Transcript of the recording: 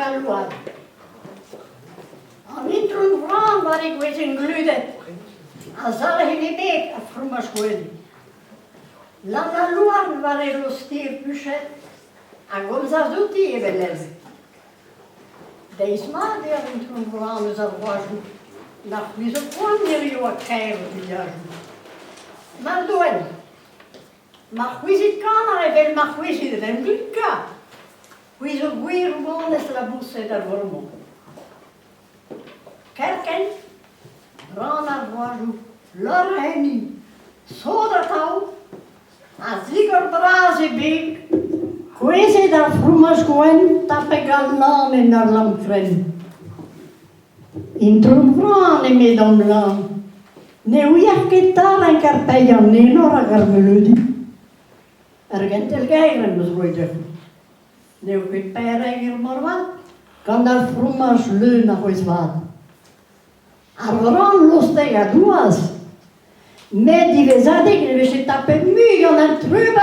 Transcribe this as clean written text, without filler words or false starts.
Caluad. En intron vrouw waar ik wees in glude. En zal hij niet beet af voor mijn schoen. La luar waar ik los stier puchet. En kom ze doet die even lezen. Deze maand die intron vrouw is er wagen. Nach wie zo kwam hier jou krijgen die jaar. Maar doen. Maar wie zit kan er even, maar wie zit er een blikka. Wie zo weer gewoon is la bosse daar vormo. Kerken, rana voaju, lora heni, soda tau, a zigur braze big, quese da frumas goen, tapegal name naar lamfren. In trumvrane medom lam, ne uiach chitarra in carpeian, ne nora garmeludi. Ergentel geiren besroidef. Ne uiach peiregir morvat, kan daar frumas leuna hois vad. Avram lustig a duas. Med die we zaten, we zitten op een muur en terug